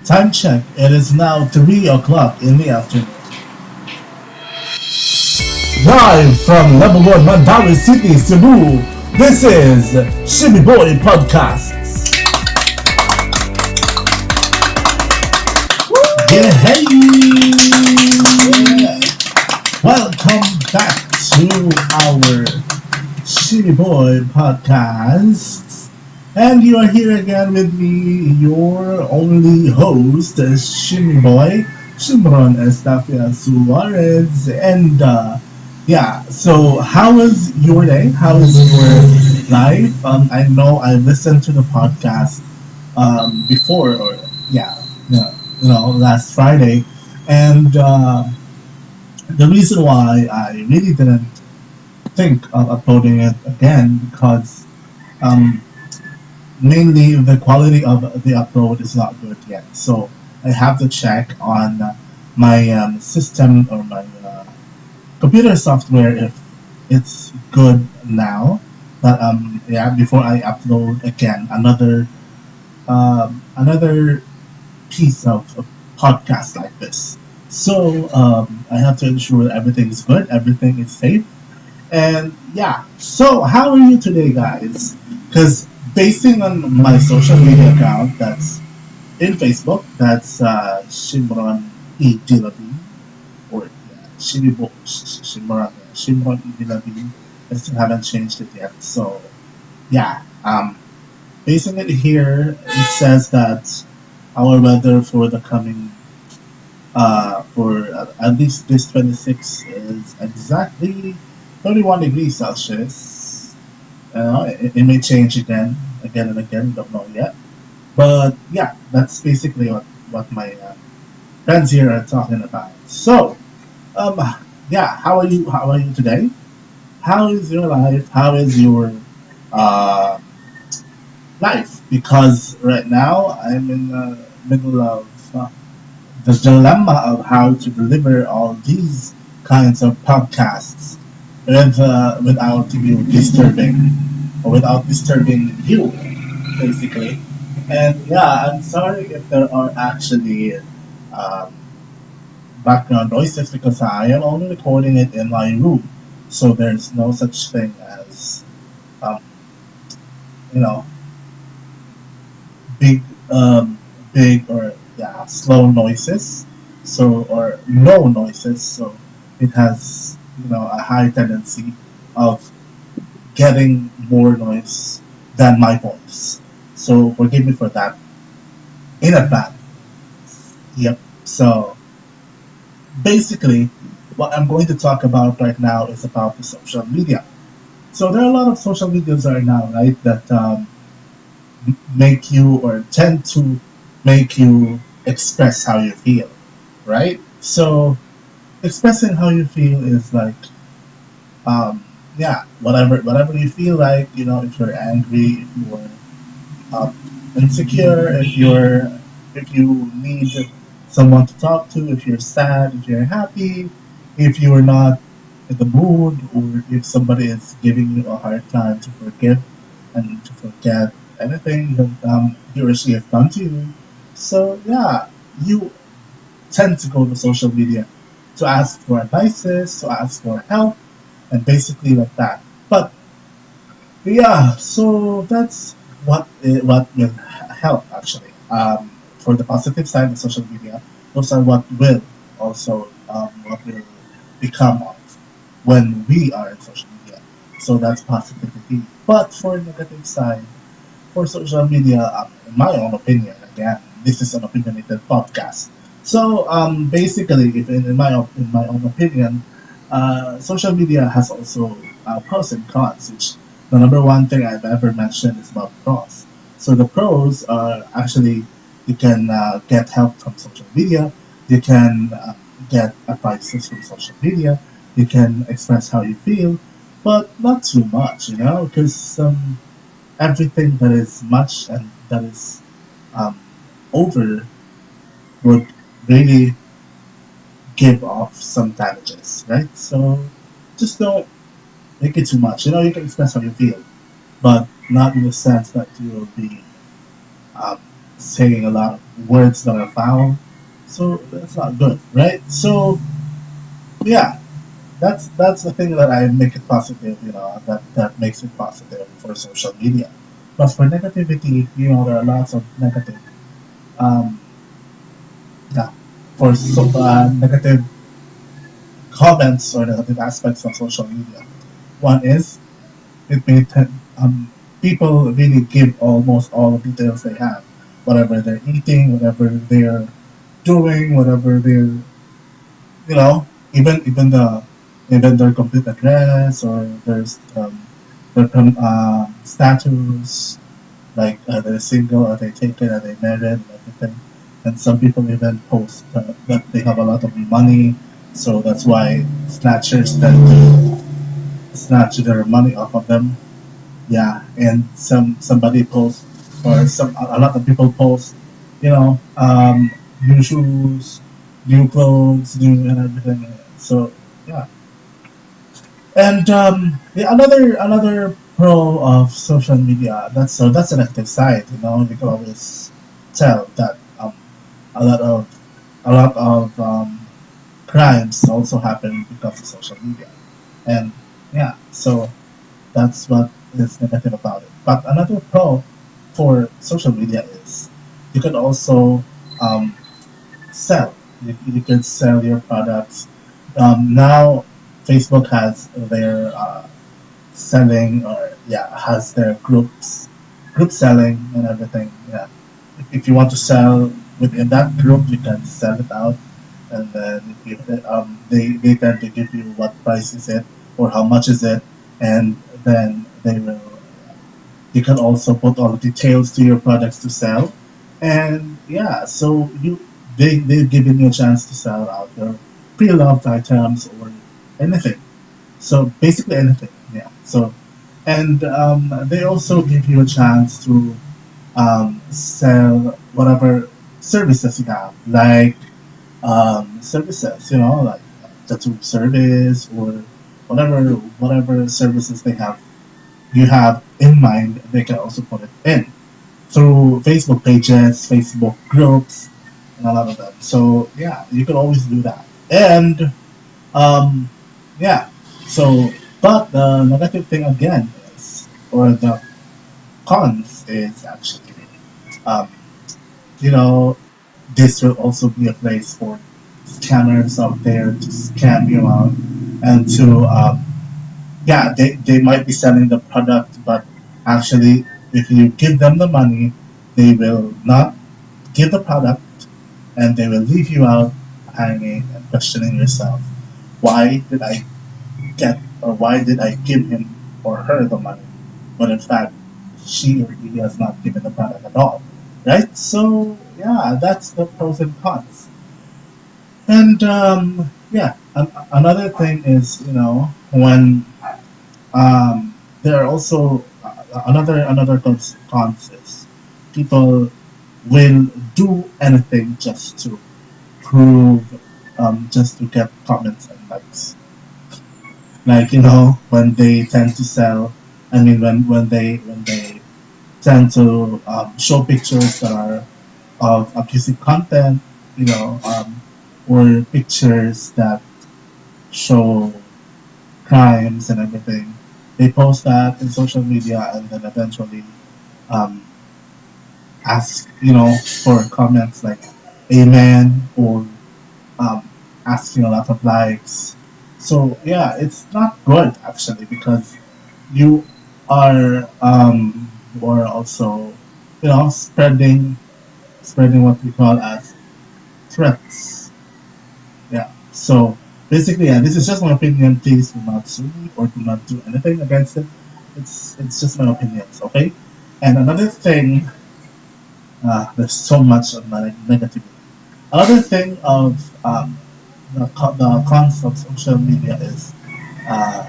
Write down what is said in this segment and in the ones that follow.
Time check. It is now 3 o'clock in the afternoon. Live from Level 1 Mandawi City, Cebu. This is ShimmyBoi Podcasts. Yeah, hey! Welcome back to our ShimmyBoi Podcasts. And you are here again with me, your only host, ShimmyBoi, Shimron Estafia Suarez. And yeah, so how was your day? How is your life? I know I listened to the podcast before, or yeah, last Friday. And the reason why I really didn't think of uploading it again because um, mainly the quality of the upload is not good yet. So I have to check on my system or my computer software if it's good now. But yeah, before I upload again another piece of podcast like this. So I have to ensure everything is good, everything is safe, and yeah. So how are you today, guys? Because basing on my social media account, that's in Facebook, that's Shimron E. Dilabi, or yeah, Shimron E. Dilabi. I still haven't changed it yet. So yeah, basing it here, it says that our weather for the coming for at least this 26 is exactly 31 degrees Celsius. It may change again and again. Don't know yet. But yeah, that's basically what my friends here are talking about. So, um, yeah, how are you? How are you today? How is your life? How is your uh, life? Because right now I'm in the middle of the dilemma of how to deliver all these kinds of podcasts without you disturbing or without disturbing you, basically. And yeah, I'm sorry if there are actually um, background noises because I am only recording it in my room, so there's no such thing as um, you know big big or yeah slow noises, so or no noises, so it has a high tendency of getting more noise than my voice. So forgive me for that in advance. Yep. So basically, what I'm going to talk about right now is about the social media. So there are a lot of social medias right now, right, that make you or tend to make you express how you feel, right? So expressing how you feel is like, yeah, whatever you feel like, if you're angry, if you're um, insecure, if you need someone to talk to, if you're sad, if you're happy, if you're not in the mood, or if somebody is giving you a hard time to forgive and to forget anything that he or she has done to you. So yeah, you tend to go to social media to ask for advices, to ask for help, and basically like that. But yeah, so that's what will help actually. For the positive side of social media, those are what will become of when we are in social media. So that's positivity. But for negative side, for social media, in my own opinion, again, this is an opinionated podcast. So basically, if in my own opinion, social media has also pros and cons. Which the number one thing I've ever mentioned is about pros. So the pros are actually you can get help from social media. You can get advices from social media. You can express how you feel, but not too much, because everything that is much and that is um, over would really give off some damages, right? So just don't make it too much. You can express how you feel, but not in the sense that you will be um, saying a lot of words that are foul. So that's not good, right? So yeah, that's the thing that I make it positive, that makes it positive for social media. But for negativity, there are lots of negative, um, yeah, negative comments or negative aspects of social media. One is it may people really give almost all the details they have, whatever they're eating, whatever they're doing, whatever they're, even their complete address or their status, like they're single, are they taken, are they married, and everything. And some people even post that they have a lot of money, so that's why snatchers tend to snatch their money off of them. Yeah, and somebody posts, or a lot of people post, new shoes, new clothes, new and everything. So yeah, and another pro of social media, that's an active side. You can always tell that a lot of a lot of crimes also happen because of social media, and yeah, so that's what is negative about it. But another pro for social media is you can also um, sell. You can sell your products. Now, Facebook has their selling, or yeah, has their group selling and everything. Yeah, if you want to sell within that group, you can sell it out, and then they tend to give you what price is it or how much is it, and then they will. You can also put all the details to your products to sell, and yeah, so they've given you a chance to sell out your pre-loved items or anything. So basically anything, yeah. So and they also give you a chance to sell whatever services you have, like services, like tattoo service or whatever services you have in mind. They can also put it in through Facebook pages, Facebook groups, and a lot of them. So yeah, you can always do that. And um, yeah, so but the negative thing again is, or the cons is actually, um, you know, this will also be a place for scammers out there to scam you out and to, yeah, they might be selling the product, but actually, if you give them the money, they will not give the product, and they will leave you out hanging and questioning yourself. Why did I why did I give him or her the money? But in fact, she or he has not given the product at all. Right? So, yeah, that's the pros and cons. And, yeah, another thing is, when there are also another cons is people will do anything prove, just to get comments and likes. Like, when they tend to sell, I mean, when they tend to show pictures that are of abusive content, or pictures that show crimes and everything. They post that in social media, and then eventually um, ask, for comments like "Amen" or um, asking a lot of likes. So yeah, it's not good actually, because you you are also, spreading what we call as threats. Yeah. So basically, yeah, this is just my opinion. Please do not sue me or do not do anything against it. It's just my opinions, okay? And another thing, there's so much of negativity. Another thing of the cons of social media is, uh,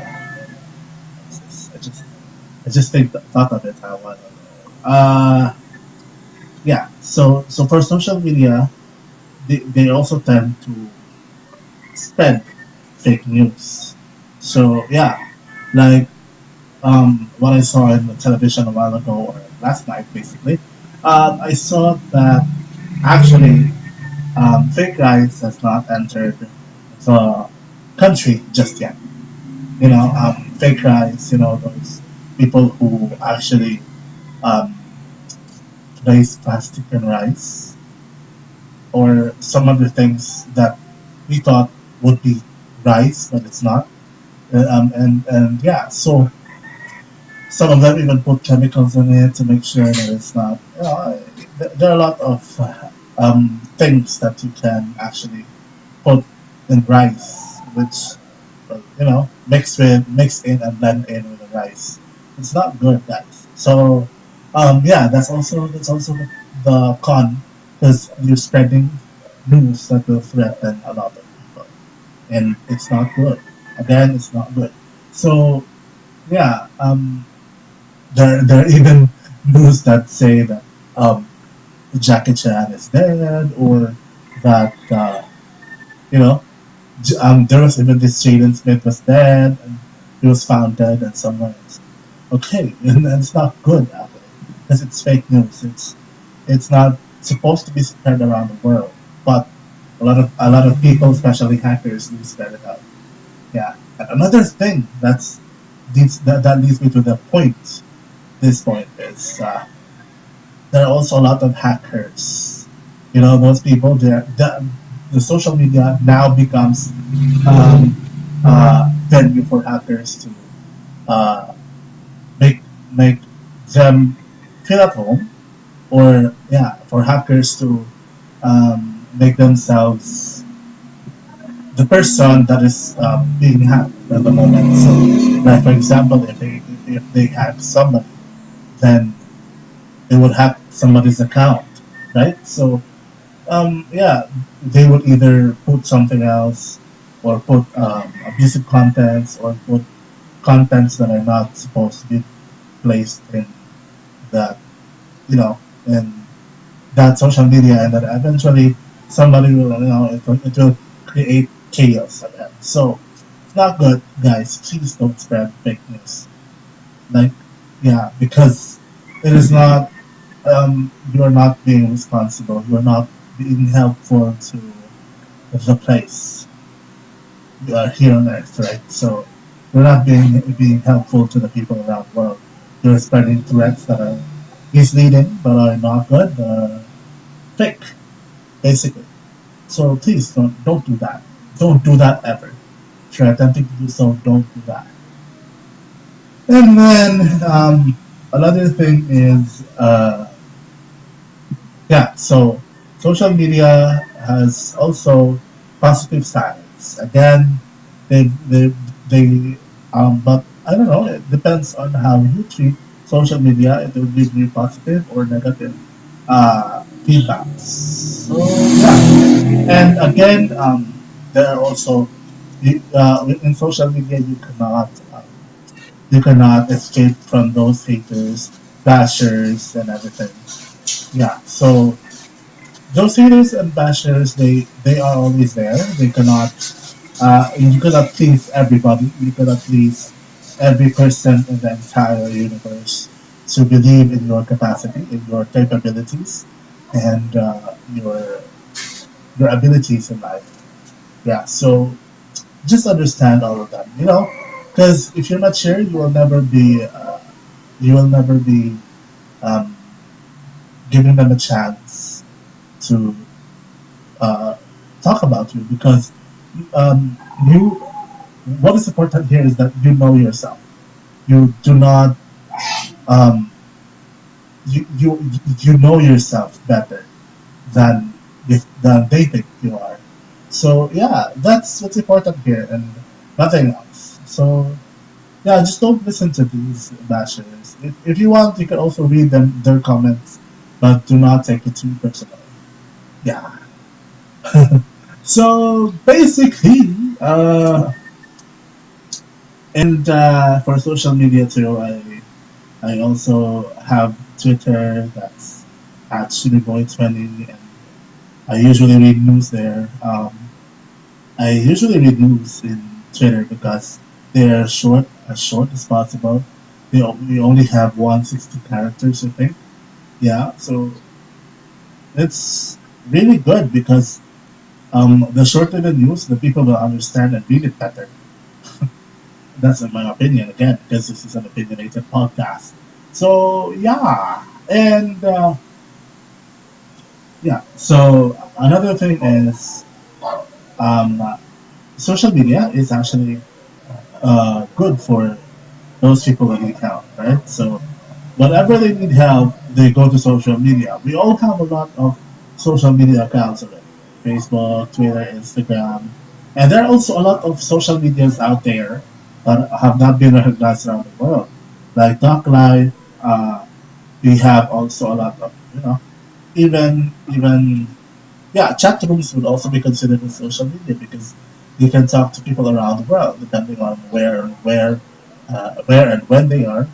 I just thought of it a while ago. Yeah. So for social media, they also tend to spread fake news. So yeah, like what I saw in the television a while ago, or last night basically, I saw that Actually, fake rice has not entered the country just yet. Fake rice, those people who actually um, raise plastic and rice, or some other things that we thought would be rice, but it's not. And yeah, so some of them even put chemicals in it to make sure that it's not. There are a lot of things that you can actually put in rice, which mix in and blend in with the rice. It's not good, guys. So yeah, that's also the con, because you're spreading news that will threaten a lot of people, and it's not good. Again, it's not good. So yeah, there are even news that say that Jackie Chan is dead, or that you know there was even this Jaden Smith was dead, and he was found dead and somewhere else. Okay, and it's not good actually, because it's fake news. It's not supposed to be spread around the world, but a lot of people, especially hackers, do spread it out. Yeah. And another thing that leads me to the point. This point is there are also a lot of hackers. Those people. The social media now becomes venue for hackers to uh, make make them feel at home, or yeah, for hackers to make themselves the person that is being hacked at the moment. So, like for example, if they hack somebody, then they would hack somebody's account, right? So yeah, they would either put something else, or put abusive contents, or put contents that are not supposed to be placed in that, in that social media, and then eventually somebody will, it will create chaos again. So it's not good, guys. Please don't spread fake news. Like, yeah, because it is not. You are not being responsible. You are not being helpful to the place you are here on Earth, right? So you're not being helpful to the people around the world. You're spreading threats that are misleading, but are not good, fake, basically. So please don't do that. Don't do that ever. If you're attempting to do so, don't do that. And then another thing is yeah. So social media has also positive sides. Again, they but I don't know. It depends on how you treat social media. It will give you positive or negative feedbacks. So yeah, and again, there are also in social media you cannot escape from those haters, bashers, and everything. Yeah, so those haters and bashers, they are always there. They cannot you cannot please everybody. You cannot please every person in the entire universe to believe in your capacity, in your capabilities, and your abilities in life. Yeah, so just understand all of that. Because if you're not sure, you will never be um, giving them a chance to uh, talk about you, because um, you what is important here is that you know yourself. You do not um, you know yourself better than than they think you are. So yeah, that's what's important here, and nothing else. So yeah, just don't listen to these bashers. If you want, you can also read their comments, but do not take it too personally. Yeah. So basically, and for social media too, I also have Twitter. That's at ShimmyBoi 20, and I usually read news there. I usually read news in Twitter because they're short, as short as possible. We only have 160 characters, I think. Yeah, so it's really good because the shorter the news, the people will understand and read it better. That's in my opinion, again, because this is an opinionated podcast. So yeah, and yeah. So another thing is um, social media is actually good for those people that need help, right? So whenever they need help, they go to social media. We all have a lot of social media accounts already: Facebook, Twitter, Instagram, and there are also a lot of social medias out there that have not been recognized around the world, like Talk Live. We have also a lot of even yeah, chat rooms would also be considered as social media because you can talk to people around the world depending on where and when they are,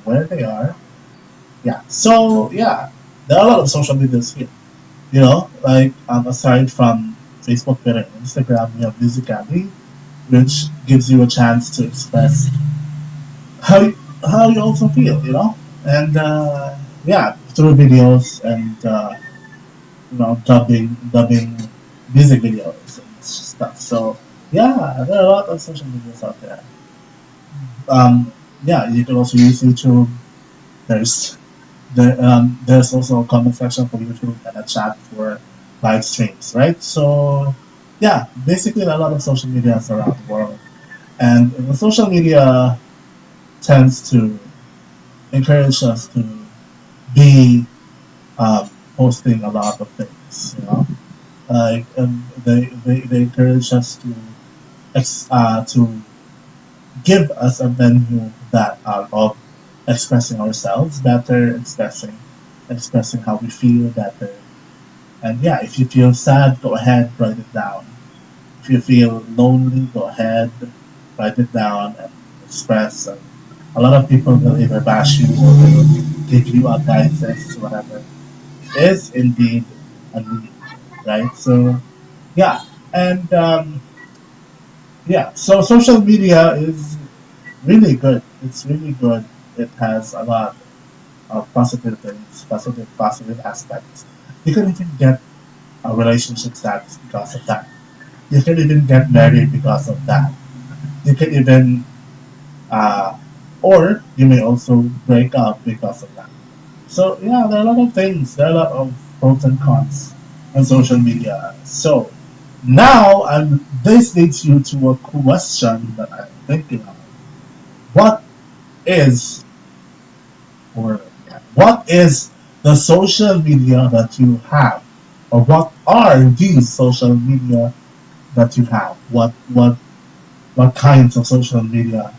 where they are. Yeah. So yeah, there are a lot of social medias here. Like aside from Facebook, Twitter, and Instagram, we have Musically, which gives you a chance to express how you, how you also feel. And yeah, through videos and dubbing music videos and stuff. So yeah, there are a lot of social medias out there. Yeah, you can also use YouTube. There's there's also a comment section for YouTube and a chat for live streams, right? So yeah, basically a lot of social medias around the world, and the social media tends to encourage us to be posting a lot of things, like they encourage us to give us a menu that of expressing ourselves better, expressing how we feel better. And yeah, if you feel sad, go ahead, write it down. If you feel lonely, go ahead, write it down and express. And a lot of people will either bash you or will give you advices, whatever. Is indeed a need, right? So yeah, and yeah, so social media is really good. It's really good. It has a lot of positive things, positive aspects. You can even get a relationship status because of that. You can even get married because of that. You can even, uh, or you may also break up because of that. So yeah, there are a lot of things. There are a lot of pros and cons on social media. So now, this leads you to a question that I'm thinking of. What is or what is the social media that you have, or what are these social media that you have? What kinds of social media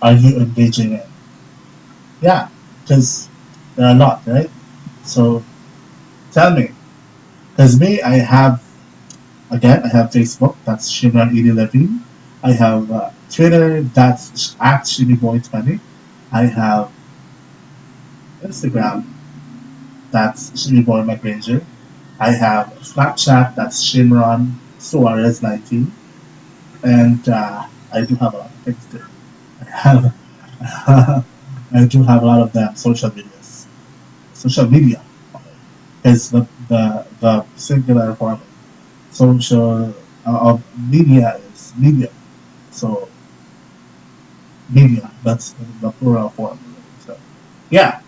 are you engaging in? Yeah, because there are a lot, right? So tell me, because me, I have Facebook. That's Shimran Edie Levine. I have Twitter. That's at ShimmyBoi 20. I have Instagram. That's ShimmyBoi McRanger. I have Snapchat, that's Shimron Suarez 19, and I do have a lot of things too. I have, I do have a lot of them social media is the singular form. Social of media is media, so media that's the plural form. So yeah,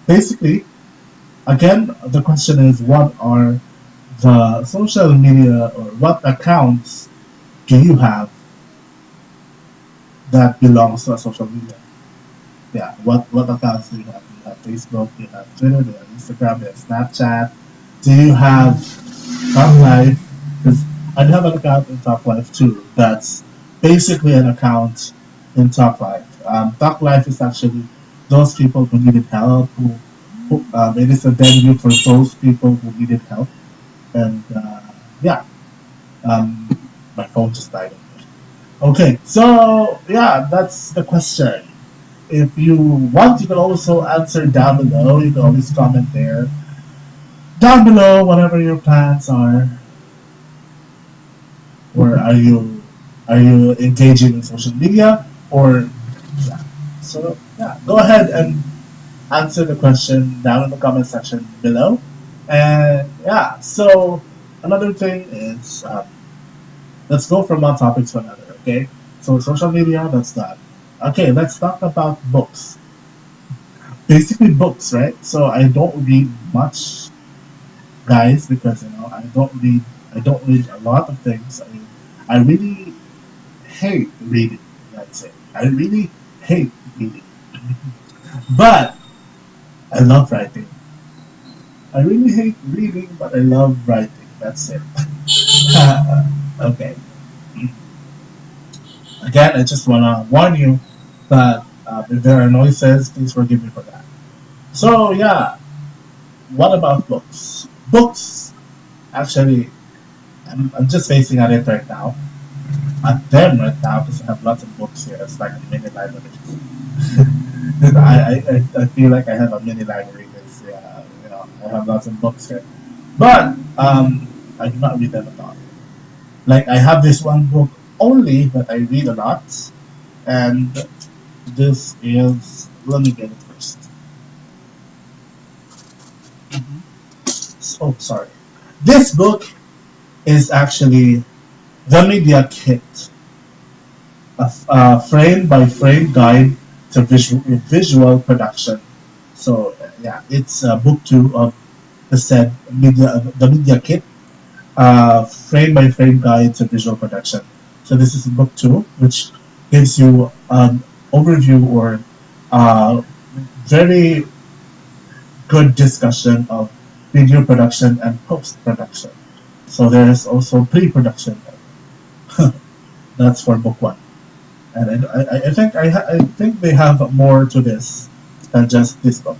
basically, again, the question is, what are the social media or what accounts do you have that belongs to a social media? Yeah, what accounts do you have? Do you have Facebook? Do you have Twitter? Do you have Instagram? Do you have Snapchat? Do you have Talk Life? Because I do have an account in Talk Life too. That's basically an account in Talk Life. Talk Life is actually those people who needed help. It is a venue for those people who needed help. And yeah, um, my phone just died. Okay, so yeah, that's the question. If you want, you can also answer down below. You can always comment there. Down below, whatever your plans are, or are you engaging in social media, or yeah. So yeah, go ahead and answer the question down in the comment section below. And yeah, so another thing is let's go from one topic to another. Okay, so social media, that's that. Okay, let's talk about books. Basically, books, right? So I don't read much, guys, because I don't read a lot of things. I really hate reading. That's it. I really hate reading, but I love writing. I really hate reading, but I love writing. That's it. Okay. Again, I just wanna warn you that if there are noises, please forgive me for that. So yeah, what about books? Books, actually, I'm just facing at it right now. At them right now because I have lots of books here. It's like a mini library. I feel like I have a mini library because I have lots of books here. But I do not read them at all. Like I have this one book only that I read a lot, and this is, let me get it first. Oh, sorry. This book is actually the Media Kit, a frame by frame guide to visual production. So yeah, it's book two of the Media Kit, frame by frame guide to visual production. So this is book two, which gives you an overview or very good discussion of video production and post production. So there is also pre-production. That's for book one, and I think they have more to this than just this book.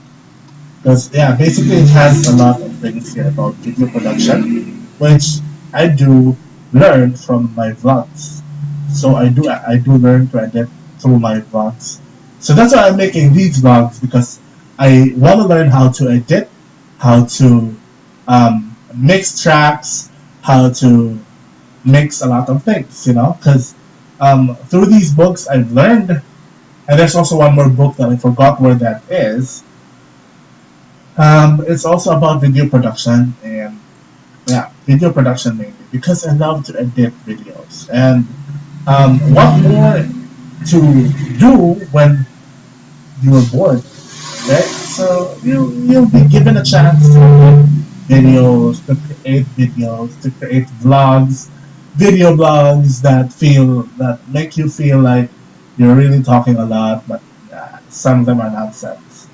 Because yeah, basically it has a lot of things here about video production, which I do learn from my vlogs. So I do learn to edit through my vlogs. So that's why I'm making these vlogs because I want to learn how to edit, how to mix tracks, how to mix a lot of things, because through these books I've learned, and there's also one more book that I forgot where that is. It's also about video production and yeah, video production mainly because I love to edit videos. And what more to do when you're bored, right? So you'll be given a chance to make videos, to create videos, to create vlogs, video blogs that make you feel like you're really talking a lot, but some of them are nonsense.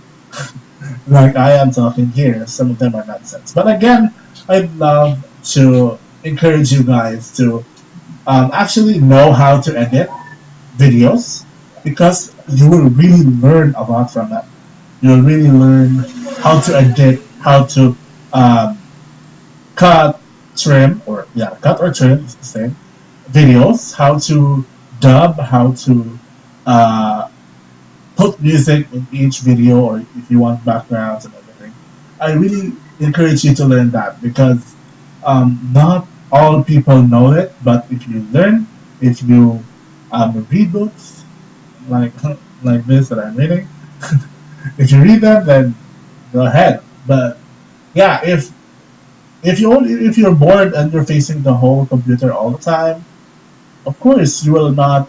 Like I am talking here, some of them are nonsense. But again, I'd love to encourage you guys to actually know how to edit videos because you will really learn a lot from that. You'll really learn how to edit, how to um, cut, trim, or yeah, cut or trim is the same videos, how to dub, how to uh, put music in each video or if you want backgrounds and everything. I really encourage you to learn that because not all people know it, but if you learn, if you read books like like this that I'm reading, if you read them, then go ahead. But yeah, if you're bored and you're facing the whole computer all the time, of course you will not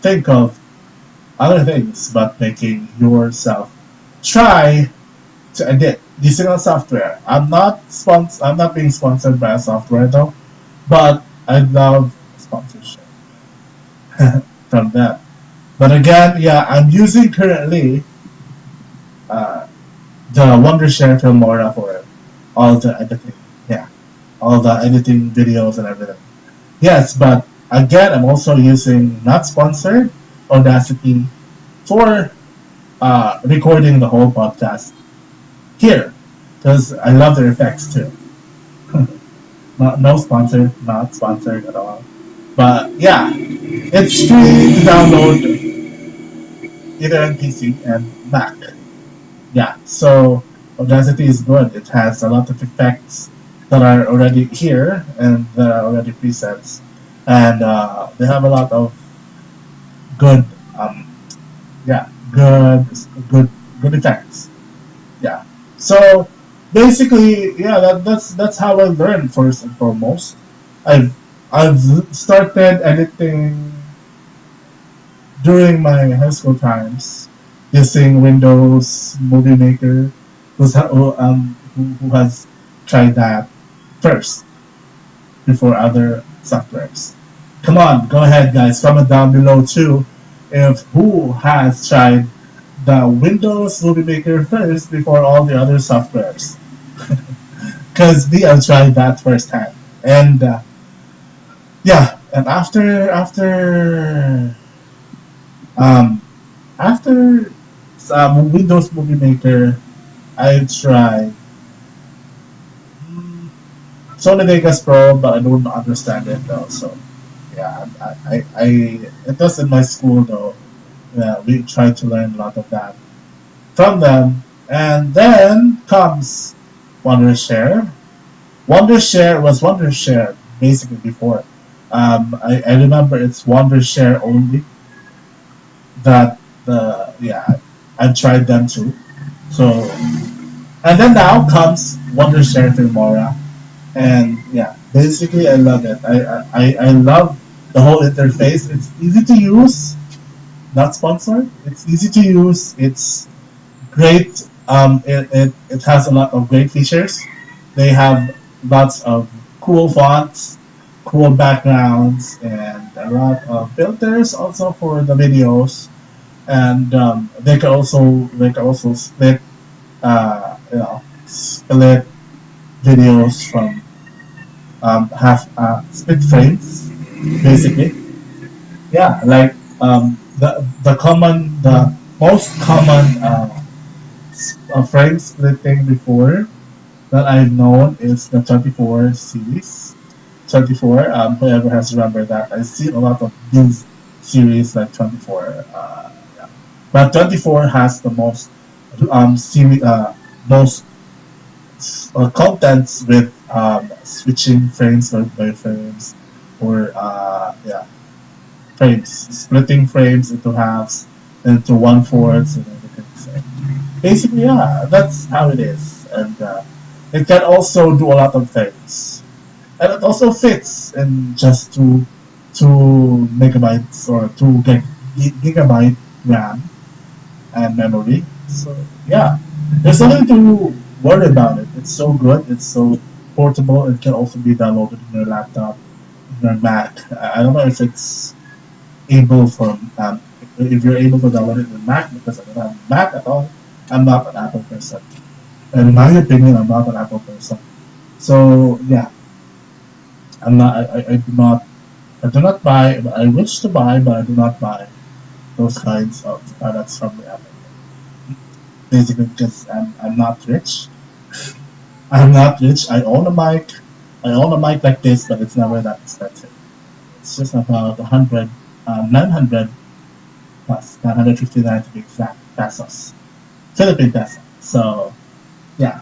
think of other things but making yourself try to edit using a software. I'm not being sponsored by a software though, but I love sponsorship from them. But again, yeah, I'm using currently uh, the Wondershare Filmora for all the editing. Yeah, all the editing videos and everything. Yes, but again, I'm also using not sponsored Audacity for recording the whole podcast here because I love their effects too. No sponsored, not sponsored at all. But yeah, it's free to download either on PC and Mac. Yeah, so Audacity is good. It has a lot of effects that are already here and that are already presets, and they have a lot of good, um, yeah, good, good effects. Yeah. So basically, yeah, that's how I learned first and foremost. I've started editing during my high school times using Windows Movie Maker. Who has tried that first before other softwares? Come on, go ahead, guys. Comment down below too if who has tried the Windows Movie Maker first before all the other softwares. Because me, I've tried that firsthand, and yeah, and um, after Windows Movie Maker, I tried Sony Vegas Pro, but I don't understand it though. So yeah, it was in my school though. Yeah, we tried to learn a lot of that from them, and then comes Wondershare. Wondershare was Wondershare basically before. I remember it's Wondershare only. That yeah, I've tried them too. So and then now comes Wondershare Filmora, and yeah, basically I love it. I love the whole interface. It's easy to use, not sponsored. It's easy to use. It's great. It has a lot of great features. They have lots of cool fonts, cool backgrounds, and a lot of filters also for the videos. And they can also split split videos from half split frames basically. Yeah, like the most common frame splitting before that I've known is the 24 series. 24, whoever has remembered that, I've seen a lot of these series like 24. Yeah. But 24 has the most most contents with switching frames by frames, or yeah, frames, splitting frames into halves, into one fourths, and everything. So basically, yeah, that's how it is, and it can also do a lot of things, and it also fits in just 2 megabytes or 2 gigabyte RAM and memory. So yeah, there's nothing to worry about it. It's so good. It's so portable. It can also be downloaded in your laptop, in your Mac. I don't know if it's able for if you're able to download it in Mac, because I don't have Mac at all. I'm not an Apple person, and in my opinion, I'm not an Apple person. So yeah, I do not buy. I wish to buy, but I do not buy those kinds of products from the Apple. Basically, because I'm not rich. I'm not rich. I own a mic. I own a mic like this, but it's never that expensive. It's just about 900 plus 959 to be exact pesos, Philippine peso. So yeah,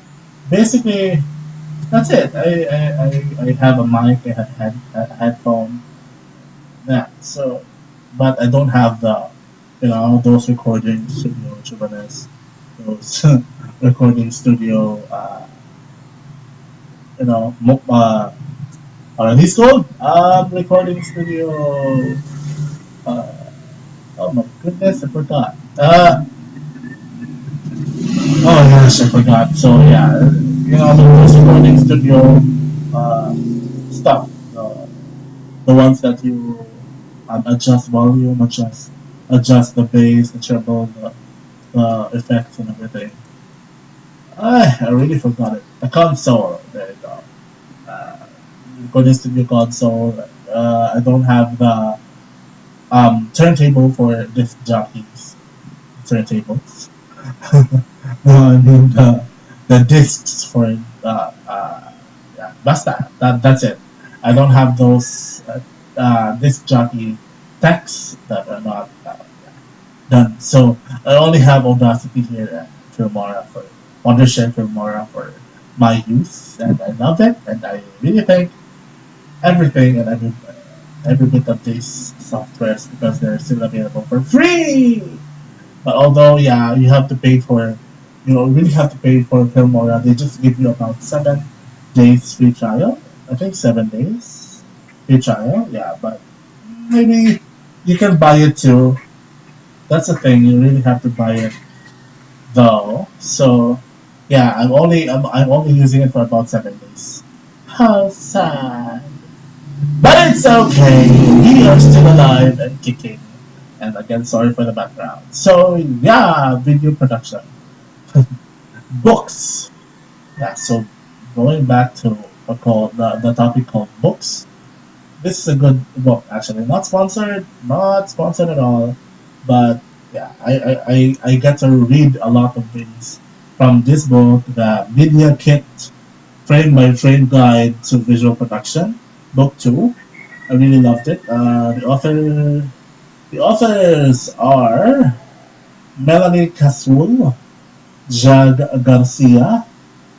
basically that's it. I have a mic. I have a headphone. Yeah. So, but I don't have the those recording studio Chubanes, those recording studio what are these called? Recording studio. Uh, oh my goodness, I forgot. Oh gosh, I forgot. So yeah, those recording studio uh, stuff. The ones that you adjust volume, adjust the bass, the treble, the effects, and everything. I really forgot it. The console. There you go. Uh, Recording studio console. I don't have the turntable for disc jockeys. Turntables. No, I mean the discs for yeah, basta. That's it. I don't have those disc jockey techs that are not done. So I only have Audacity here at Filmora for Wondershare Filmora for my use, and I love it, and I really thank everything and every bit of these softwares because they're still available for free. But although yeah, you have to pay for You don't really have to pay for Filmora. They just give you about 7 days free trial. I think 7 days free trial. Yeah, but maybe you can buy it too. That's the thing. You really have to buy it though. So yeah, I'm only using it for about 7 days. How sad. But it's okay. We are still alive and kicking. And again, sorry for the background. So yeah, video production, books. Yeah. So going back to the topic called books. This is a good book actually. Not sponsored at all. But yeah, I get to read a lot of things from this book, the Media Kit Frame by Frame Guide to Visual Production, Book 2. I really loved it. The authors are Melanie Casul, Jag Garcia,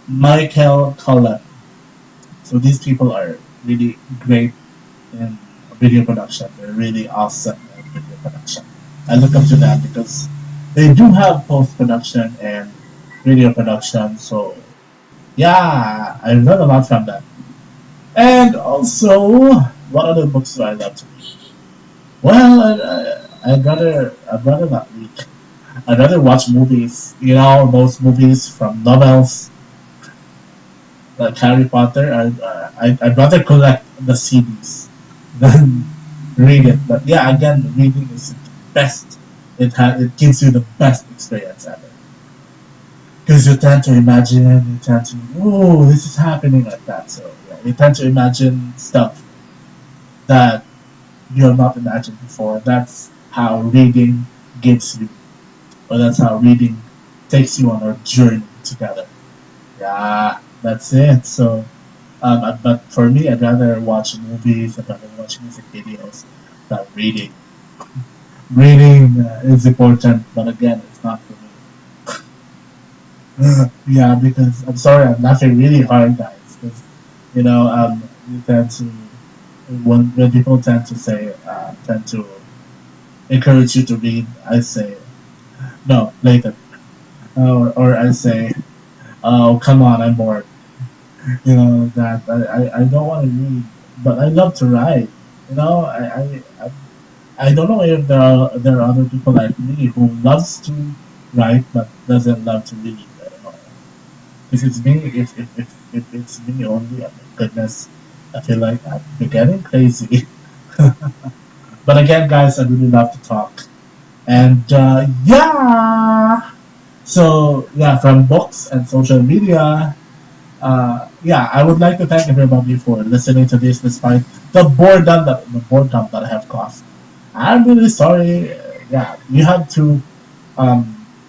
Michael Cullen. So these people are really great in video production. They're really awesome at video production. I look up to them because they do have post production and video production. So yeah, I learned a lot from them. And also, what other books do I love to read? Well, I'd rather not read. I'd rather watch movies. You know, those movies from novels like Harry Potter. I'd rather collect the CDs than read it. But yeah, again, reading is the best. It gives you the best experience ever. Because you tend to imagine, you tend to, oh, this is happening like that. So yeah, you tend to imagine stuff that you have not imagined before. That's how reading gives you, or that's how reading takes you on a journey together. Yeah, that's it. So, but for me, I'd rather watch movies, I'd rather watch music videos than reading. Reading is important, but again, it's not for me. Yeah, because I'm sorry, I'm laughing really hard, guys. Because you tend to when people tend to say tend to encourage you to read, I say no later, or I say, oh come on, I'm bored. You know that I don't want to read, but I love to write. You know, I don't know if there are other people like me who loves to write but doesn't love to read. I don't know. If it's me, if it's me only, oh my goodness, I feel like I'm getting crazy. But again, guys, I really love to talk. And yeah, so yeah, from books and social media, yeah, I would like to thank everybody for listening to this despite the boredom that I have caused. I'm really sorry. Yeah, you have to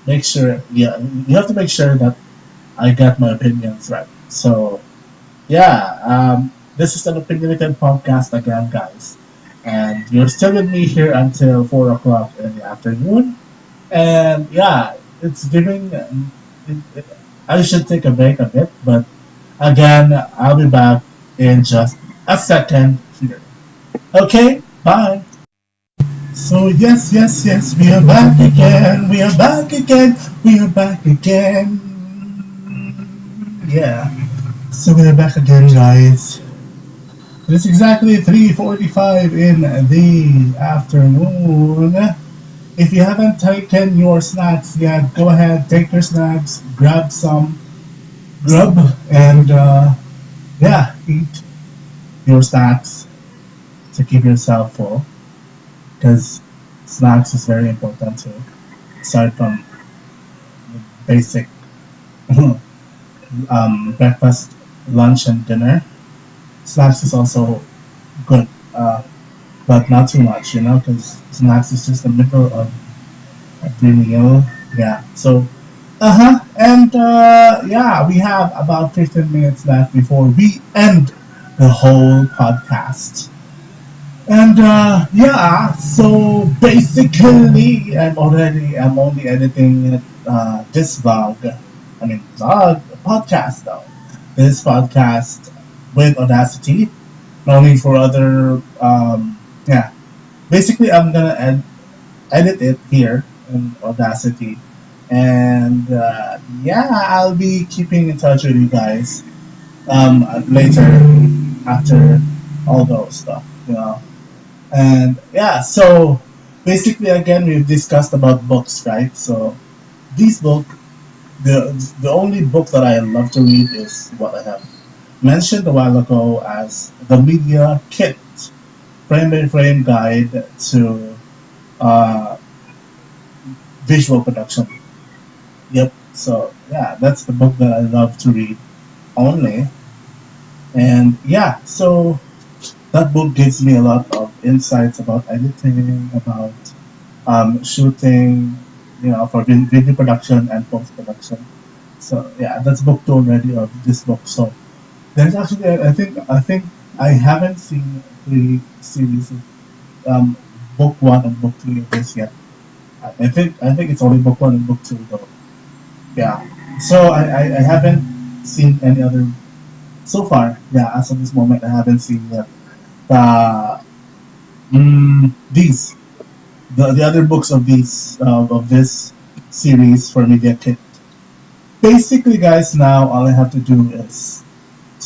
make sure. Yeah, you have to make sure that I get my opinions right. So yeah, this is an opinionated podcast again, guys, and you're still with me here until 4 o'clock in the afternoon. And yeah, it's giving. I should take a break a bit, but again, I'll be back in just a second here. Okay, bye. So yes, yes, yes, we are back again. We are back again. We are back again. Yeah. So we are back again, guys. It's exactly 3:45 in the afternoon. If you haven't taken your snacks yet, go ahead, take your snacks, grab some grub, and yeah, eat your snacks to keep yourself full. Because snacks is very important too. Aside from basic breakfast, lunch, and dinner, snacks is also good, but not too much, because snacks is just the middle of every meal. Yeah. So, and yeah, we have about 15 minutes left before we end the whole podcast. And yeah, so basically, I'm only editing this vlog. I mean, vlog, podcast though. This podcast with Audacity, only for other. Yeah, basically, I'm gonna edit it here in Audacity, And yeah, I'll be keeping in touch with you guys later after all those stuff, you know. And yeah, so basically, again, we've discussed about books, right? So this book, the only book that I love to read is what I have mentioned a while ago as the Media Kit, frame by frame guide to uh, visual production. Yep. So yeah, that's the book that I love to read only. And yeah, so that book gives me a lot of insights about editing, about shooting, you know, for video production and post production. So yeah, that's book two already of this book. So there's actually, I think I haven't seen the series of book one and book three of this yet. I think it's only book one and book two though. Yeah. So I haven't seen any other so far. Yeah, as of this moment, I haven't seen yet the these the other books of these of this series for Media Kit. Basically, guys, now all I have to do is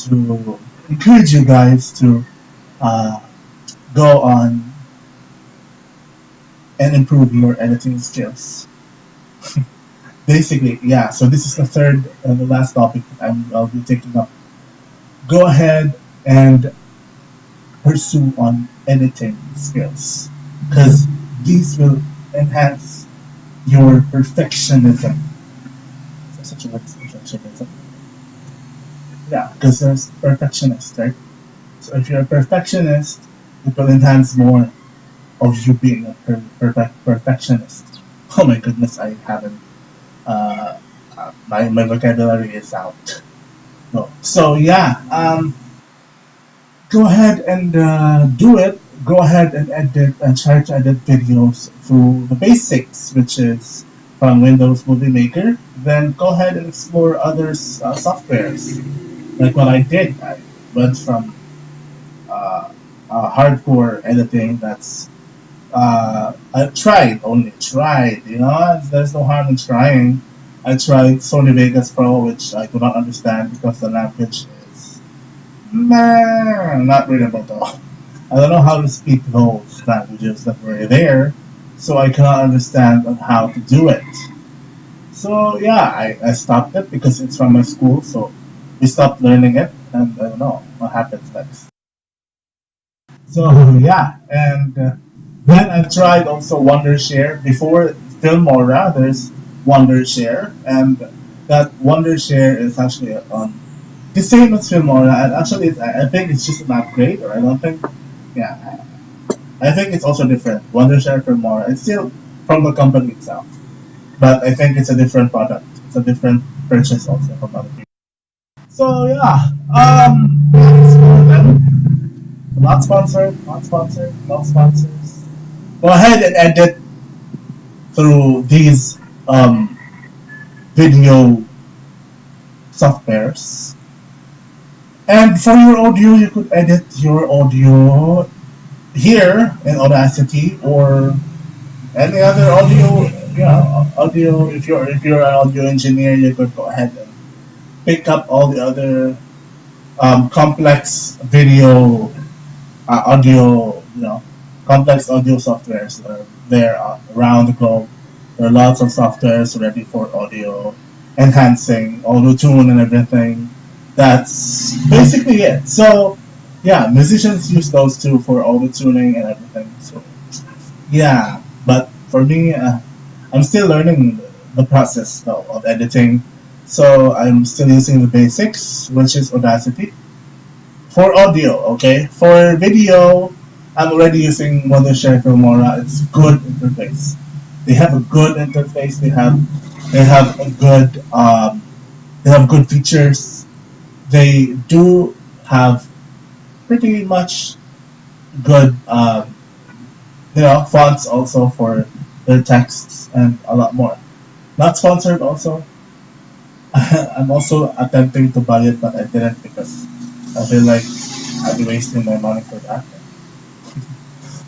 to encourage you guys to uh, go on and improve your editing skills. Basically, yeah. So this is the third and the last topic that I'll be taking up. Go ahead and pursue on editing skills because these will enhance your perfectionism. Such a word, perfectionism. Yeah, because there's perfectionist, right? So if you're a perfectionist, it will enhance more of you being a perfectionist. Oh my goodness, I haven't. My vocabulary is out. No. So yeah, go ahead and do it. Go ahead and edit and try to edit videos through the basics, which is from Windows Movie Maker. Then go ahead and explore other softwares, like what I did. I went from hardcore editing. That's I tried, only tried. You know, there's no harm in trying. I tried Sony Vegas Pro, which I do not understand because the language is not readable at all. I don't know how to speak those languages that were there, so I cannot understand on how to do it. So yeah, I stopped it because it's from my school, so we stopped learning it, and I don't know what happens next. So yeah, and then I tried also Wondershare before Filmora. There's Wondershare, and that Wondershare is actually the same as Filmora. And actually, I think it's just an upgrade, or I don't think. Yeah, I think it's also different. Wondershare Filmora. It's still from the company itself, but I think it's a different product. It's a different purchase also from other people. So yeah, thanks for them. Not sponsored, not sponsored, no sponsors. Go ahead and edit through these video softwares. And for your audio, you could edit your audio here in Audacity or any other audio. Yeah, audio. If you're an audio engineer, you could go ahead and pick up all the other complex video audio, complex audio softwares that are there around the globe. There are lots of softwares ready for audio enhancing, auto tune, and everything. That's basically it. So, yeah, musicians use those too for auto tuning and everything. So, yeah, but for me, I'm still learning the process though of editing. So I'm still using the basics, which is Audacity for audio, okay? For video, I'm already using Wondershare Filmora. It's good interface. They have a good interface. They have a good they have good features. They do have pretty much good fonts also for their texts and a lot more. Not sponsored also. I'm also attempting to buy it, but I didn't because I feel like I'll be wasting my money for that.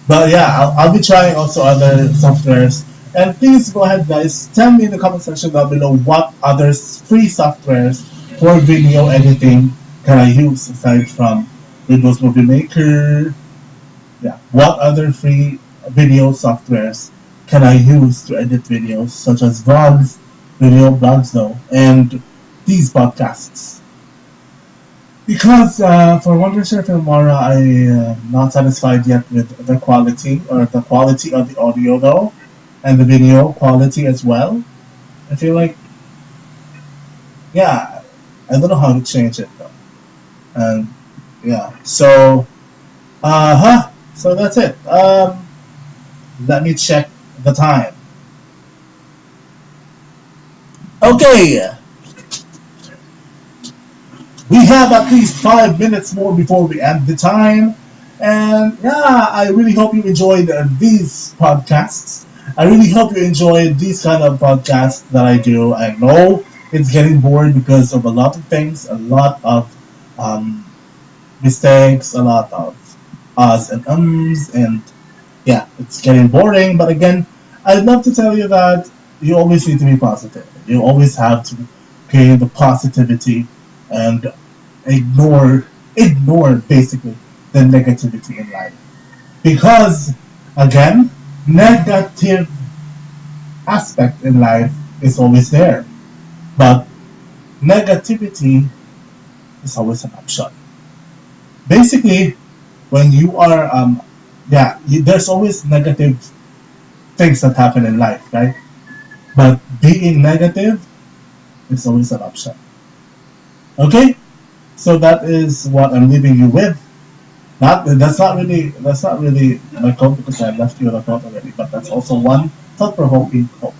But yeah, I'll be trying also other softwares. And please go ahead, guys. Tell me in the comment section down below what other free softwares for video editing can I use aside from Windows Movie Maker. Yeah, what other free video softwares can I use to edit videos, such as vlogs, video blogs, though, and these podcasts? Because for Wondershare Filmora, I am not satisfied yet with the quality of the audio, though, and the video quality as well. I feel like, yeah, I don't know how to change it though. And yeah, so that's it. Let me check the time. Okay, we have at least 5 minutes more before we end the time. And yeah, I really hope you enjoyed these podcasts. I really hope you enjoyed these kind of podcasts that I do. I know it's getting bored because of a lot of things, a lot of um, mistakes, a lot of uhs and ums, and yeah, it's getting boring. But again, I'd love to tell you that you always need to be positive. You always have to create the positivity and ignore basically the negativity in life. Because again, negative aspect in life is always there. But negativity is always an option. Basically, when you are there's always negative things that happen in life, right? But being negative is always an option. Okay? So that is what I'm leaving you with. That's not really my quote because I left you with a quote already, but that's also one thought-provoking quote.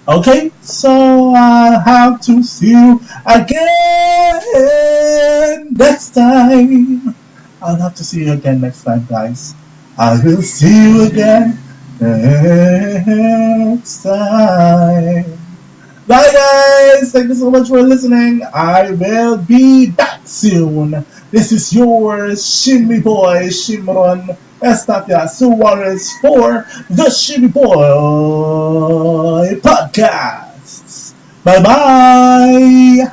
Okay, so I have to see you again next time. I'll have to see you again next time, guys. I will see you again next time. Bye, guys. Thank you so much for listening. I will be back soon. This is your ShimmyBoi Shimron Estatia Suarez for the ShimmyBoi Podcasts. Bye bye.